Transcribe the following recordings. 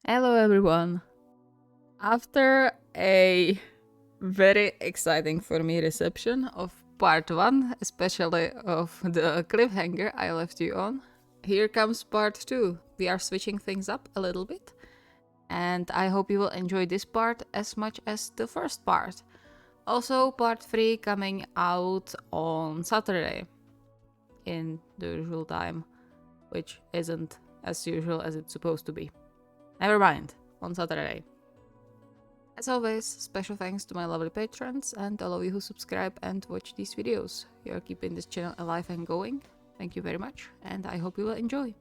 Hello everyone. After a very exciting for me reception of part 1, especially of the cliffhanger I left you on, here comes part 2. We are switching things up a little bit, and I hope you will enjoy this part as much as the first part. Also, part 3 coming out on Saturday in the usual time, which isn't as usual as it's supposed to be. Never mind, on Saturday. As always, special thanks to my lovely patrons and all of you who subscribe and watch these videos. You are keeping this channel alive and going. Thank you very much, and I hope you will enjoy.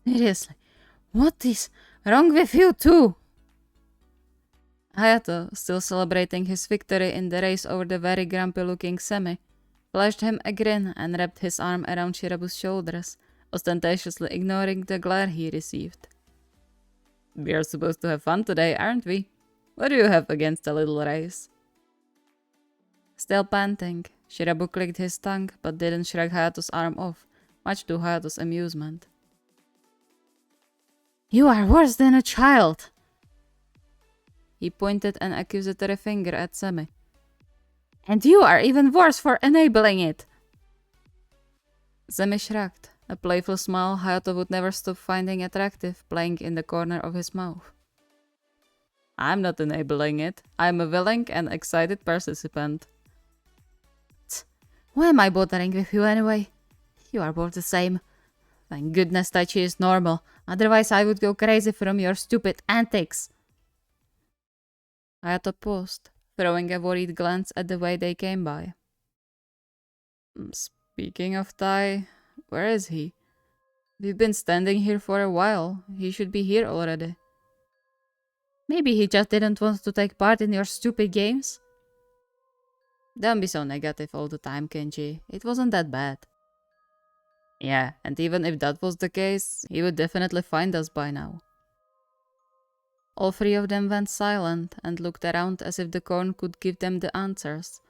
Seriously, what is wrong with you two? Hayato, still celebrating his victory in the race over the very grumpy-looking Semi, flashed him a grin and wrapped his arm around Shirabu's shoulders, ostentatiously ignoring the glare he received. We are supposed to have fun today, aren't we? What do you have against a little race? Still panting, Shirabu clicked his tongue but didn't shrug Hayato's arm off, much to Hayato's amusement. You are worse than a child! He pointed an accusatory finger at Semi. And you are even worse for enabling it! Semi shrugged, a playful smile Hayato would never stop finding attractive playing in the corner of his mouth. I'm not enabling it. I'm a willing and excited participant. Tch, why am I bothering with you anyway? You are both the same. Thank goodness Taichi is normal, otherwise I would go crazy from your stupid antics. Hayato paused, throwing a worried glance at the way they came by. Speaking of Tai, where is he? We've been standing here for a while. He should be here already. Maybe he just didn't want to take part in your stupid games? Don't be so negative all the time, Kenji. It wasn't that bad. Yeah, and even if that was the case, he would definitely find us by now. All three of them went silent and looked around as if the corn could give them the answers.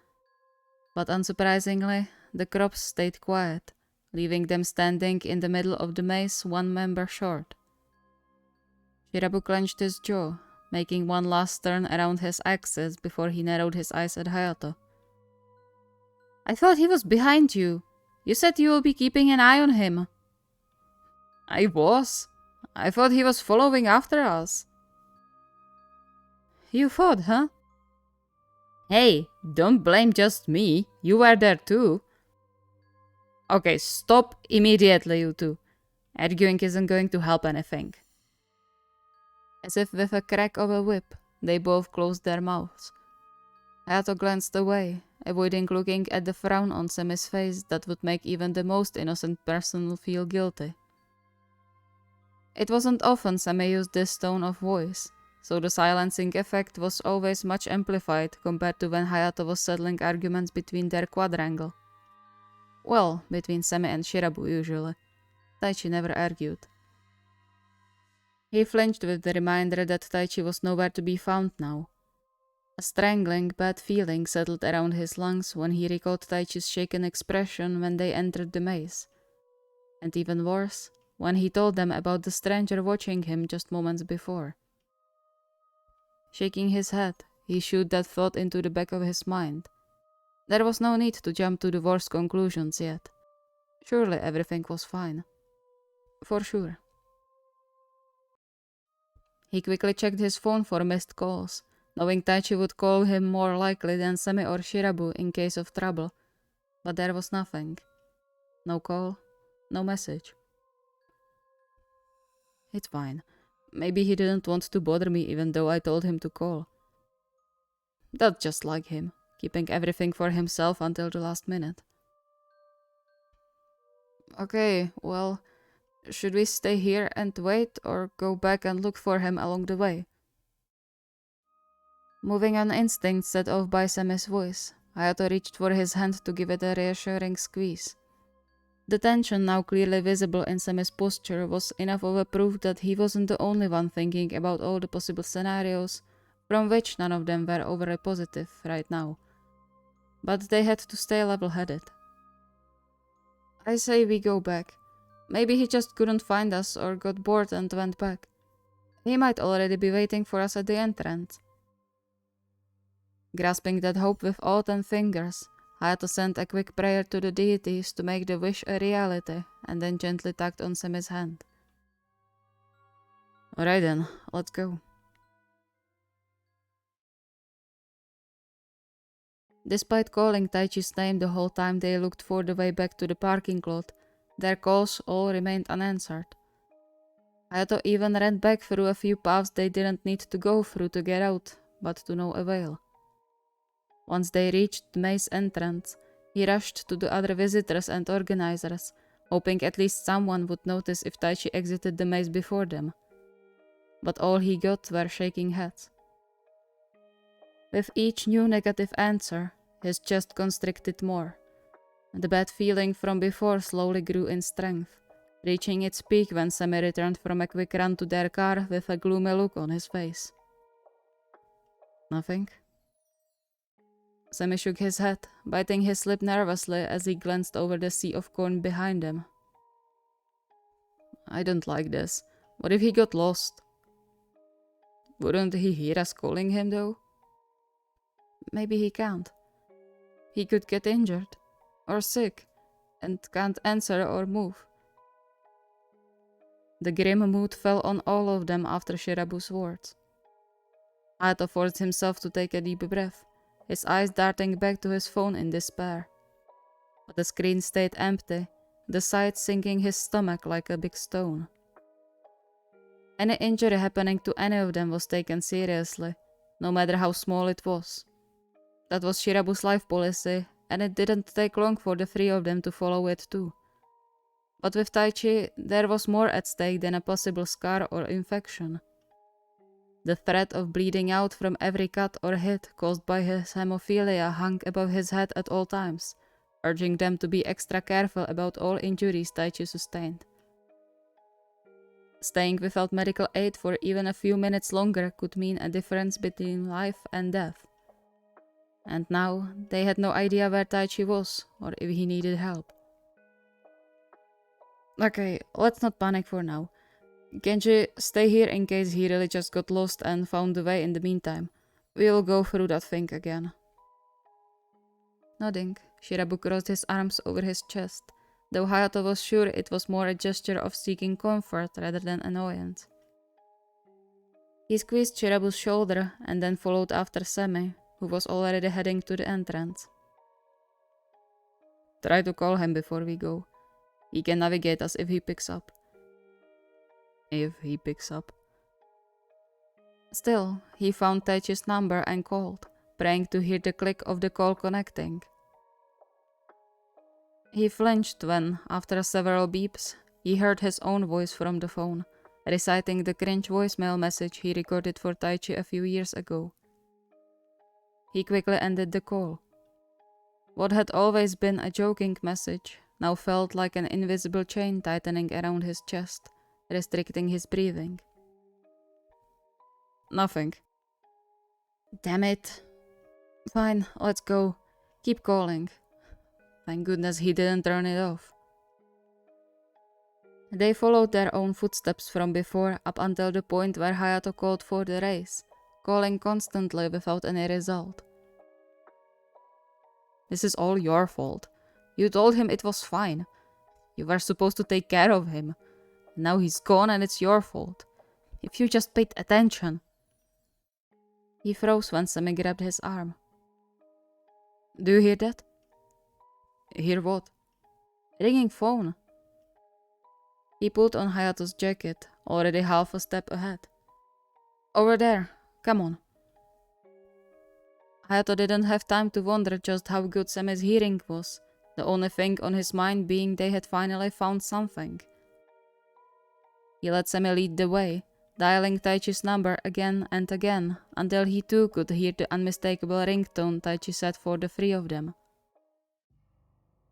But unsurprisingly, the crops stayed quiet, leaving them standing in the middle of the maze one member short. Shirabu clenched his jaw, making one last turn around his axis before he narrowed his eyes at Hayato. I thought he was behind you. You said you will be keeping an eye on him. I was. I thought he was following after us. You thought, huh? Hey, don't blame just me. You were there too. Okay, stop immediately, you two. Arguing isn't going to help anything. As if with a crack of a whip, they both closed their mouths. Hayato glanced away, avoiding looking at the frown on Semi's face that would make even the most innocent person feel guilty. It wasn't often Semi used this tone of voice, so the silencing effect was always much amplified compared to when Hayato was settling arguments between their quadrangle. Well, between Semi and Shirabu usually. Taichi never argued. He flinched with the reminder that Taichi was nowhere to be found now. A strangling, bad feeling settled around his lungs when he recalled Taichi's shaken expression when they entered the maze. And even worse, when he told them about the stranger watching him just moments before. Shaking his head, he shooed that thought into the back of his mind. There was no need to jump to the worst conclusions yet. Surely everything was fine. For sure. He quickly checked his phone for missed calls, knowing Taichi would call him more likely than Semi or Shirabu in case of trouble. But there was nothing. No call, no message. It's fine. Maybe he didn't want to bother me even though I told him to call. That's just like him, keeping everything for himself until the last minute. Okay, well, should we stay here and wait or go back and look for him along the way? Moving on instinct set off by Semi's voice, Hayato reached for his hand to give it a reassuring squeeze. The tension now clearly visible in Semi's posture was enough of a proof that he wasn't the only one thinking about all the possible scenarios, from which none of them were overly positive right now. But they had to stay level-headed. I say we go back. Maybe he just couldn't find us or got bored and went back. He might already be waiting for us at the entrance. Grasping that hope with all 10 fingers, Hayato sent a quick prayer to the deities to make the wish a reality, and then gently tugged on Semi's hand. Alright then, let's go. Despite calling Taichi's name the whole time they looked for the way back to the parking lot, their calls all remained unanswered. Hayato even ran back through a few paths they didn't need to go through to get out, but to no avail. Once they reached the maze entrance, he rushed to the other visitors and organizers, hoping at least someone would notice if Taichi exited the maze before them. But all he got were shaking heads. With each new negative answer, his chest constricted more. The bad feeling from before slowly grew in strength, reaching its peak when Semi returned from a quick run to their car with a gloomy look on his face. Nothing? Semi shook his head, biting his lip nervously as he glanced over the sea of corn behind him. I don't like this. What if he got lost? Wouldn't he hear us calling him though? Maybe he can't. He could get injured, or sick, and can't answer or move. The grim mood fell on all of them after Shirabu's words. Hayato forced himself to take a deep breath, his eyes darting back to his phone in despair. But the screen stayed empty, the sight sinking his stomach like a big stone. Any injury happening to any of them was taken seriously, no matter how small it was. That was Shirabu's life policy, and it didn't take long for the 3 of them to follow it too. But with Taichi, there was more at stake than a possible scar or infection. The threat of bleeding out from every cut or hit caused by his hemophilia hung above his head at all times, urging them to be extra careful about all injuries Taichi sustained. Staying without medical aid for even a few minutes longer could mean a difference between life and death. And now, they had no idea where Taichi was, or if he needed help. Okay, let's not panic for now. Genji, stay here in case he really just got lost and found the way in the meantime. We'll go through that thing again. Nodding, Shirabu crossed his arms over his chest, though Hayato was sure it was more a gesture of seeking comfort rather than annoyance. He squeezed Shirabu's shoulder and then followed after Semi, who was already heading to the entrance. Try to call him before we go. He can navigate us if he picks up. If he picks up. Still, he found Taichi's number and called, praying to hear the click of the call connecting. He flinched when, after several beeps, he heard his own voice from the phone, reciting the cringe voicemail message he recorded for Taichi a few years ago. He quickly ended the call. What had always been a joking message now felt like an invisible chain tightening around his chest, restricting his breathing. Nothing. Damn it. Fine, let's go. Keep calling. Thank goodness he didn't turn it off. They followed their own footsteps from before up until the point where Hayato called for the race, calling constantly without any result. This is all your fault. You told him it was fine. You were supposed to take care of him. Now he's gone and it's your fault. If you just paid attention. He froze when Semi grabbed his arm. Do you hear that? Hear what? Ringing phone. He pulled on Hayato's jacket, already half a step ahead. Over there, come on. Hayato didn't have time to wonder just how good Semi's hearing was, the only thing on his mind being they had finally found something. He let Semi lead the way, dialing Taichi's number again and again, until he too could hear the unmistakable ringtone Taichi set for the 3 of them.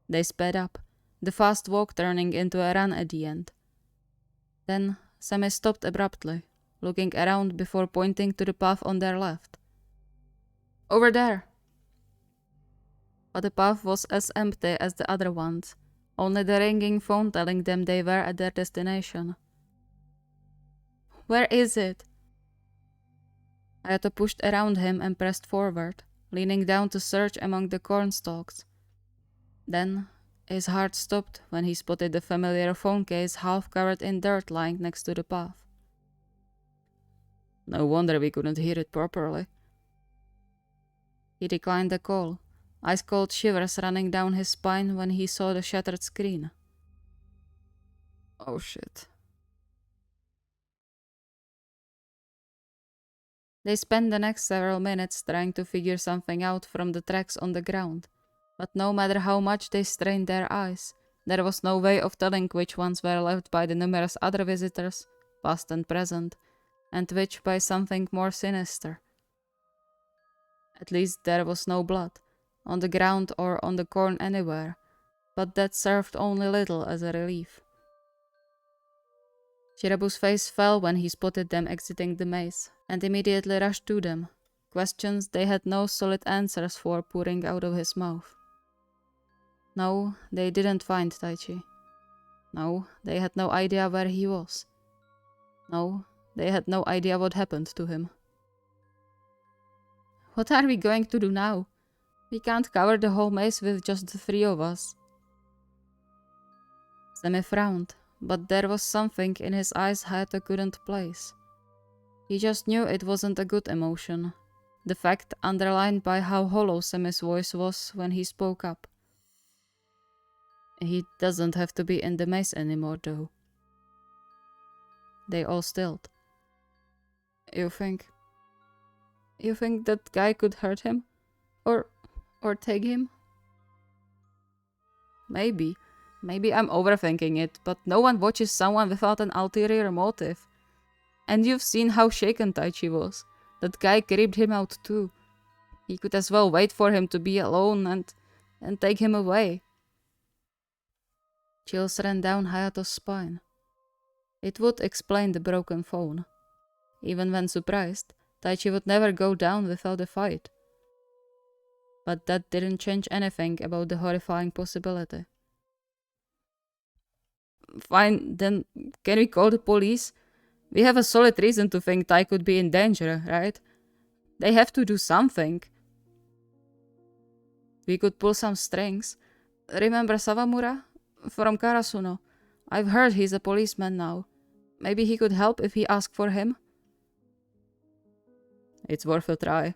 They sped up, the fast walk turning into a run at the end. Then Semi stopped abruptly, looking around before pointing to the path on their left. Over there! But the path was as empty as the other ones, only the ringing phone telling them they were at their destination. Where is it? Hayato pushed around him and pressed forward, leaning down to search among the cornstalks. Then, his heart stopped when he spotted the familiar phone case half covered in dirt lying next to the path. No wonder we couldn't hear it properly. He declined the call, ice-cold shivers running down his spine when he saw the shattered screen. Oh shit. They spent the next several minutes trying to figure something out from the tracks on the ground, but no matter how much they strained their eyes, there was no way of telling which ones were left by the numerous other visitors, past and present, and which by something more sinister. At least there was no blood, on the ground or on the corn anywhere, but that served only little as a relief. Shirabu's face fell when he spotted them exiting the maze, and immediately rushed to them, questions they had no solid answers for pouring out of his mouth. No, they didn't find Taichi. No, they had no idea where he was. No, they had no idea what happened to him. What are we going to do now? We can't cover the whole maze with just the three of us. Semi frowned, but there was something in his eyes Hayato couldn't place. He just knew it wasn't a good emotion, the fact underlined by how hollow Semi's voice was when he spoke up. He doesn't have to be in the maze anymore, though. They all stilled. You think that guy could hurt him? Or take him? Maybe I'm overthinking it, but no one watches someone without an ulterior motive. And you've seen how shaken Taichi was. That guy creeped him out too. He could as well wait for him to be alone and take him away. Chills ran down Hayato's spine. It would explain the broken phone. Even when surprised, Taichi would never go down without a fight. But that didn't change anything about the horrifying possibility. Fine, then can we call the police? We have a solid reason to think Tai could be in danger, right? They have to do something. We could pull some strings. Remember Sawamura? From Karasuno. I've heard he's a policeman now. Maybe he could help if we ask for him? It's worth a try.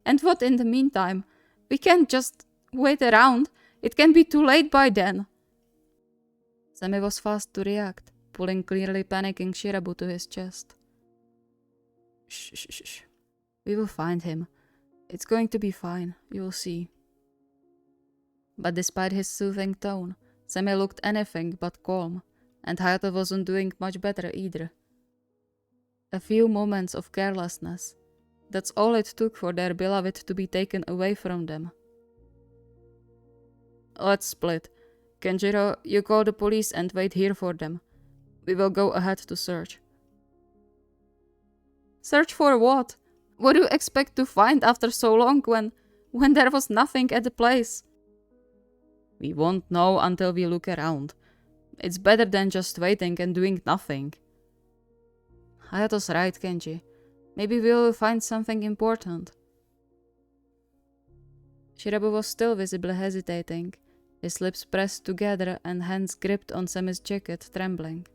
And what in the meantime? We can't just wait around. It can be too late by then. Semi was fast to react, pulling clearly panicking Shirabu to his chest. Shh. We will find him. It's going to be fine, you'll see. But despite his soothing tone, Semi looked anything but calm, and Hayato wasn't doing much better either. A few moments of carelessness. That's all it took for their beloved to be taken away from them. Let's split. Kenjiro, you call the police and wait here for them. We will go ahead to search. Search for what? What do you expect to find after so long when there was nothing at the place? We won't know until we look around. It's better than just waiting and doing nothing. Hayato's right, Kenji. Maybe we'll find something important. Shirabu was still visibly hesitating, his lips pressed together and hands gripped on Semi's jacket, trembling.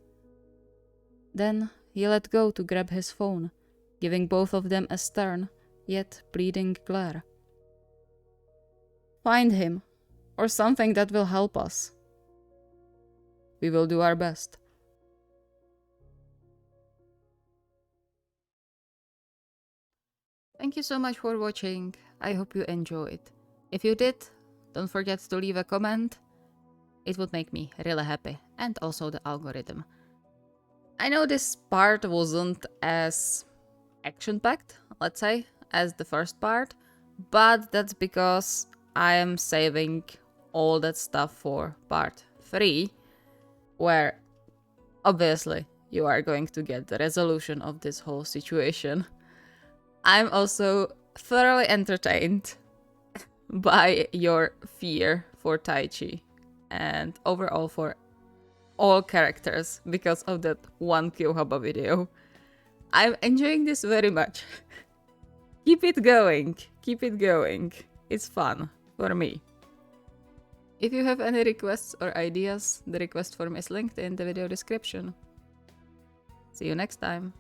Then he let go to grab his phone, giving both of them a stern, yet pleading glare. Find him, or something that will help us. We will do our best. Thank you so much for watching. I hope you enjoyed. If you did, don't forget to leave a comment. It would make me really happy, and also the algorithm. I know this part wasn't as action-packed, let's say, as the first part, but that's because I am saving all that stuff for part 3, where obviously you are going to get the resolution of this whole situation. I'm also thoroughly entertained by your fear for Taichi. and overall for all characters because of that one Kyohaba video. I'm enjoying this very much. Keep it going. Keep it going. It's fun for me. If you have any requests or ideas, the request form is linked in the video description. See you next time.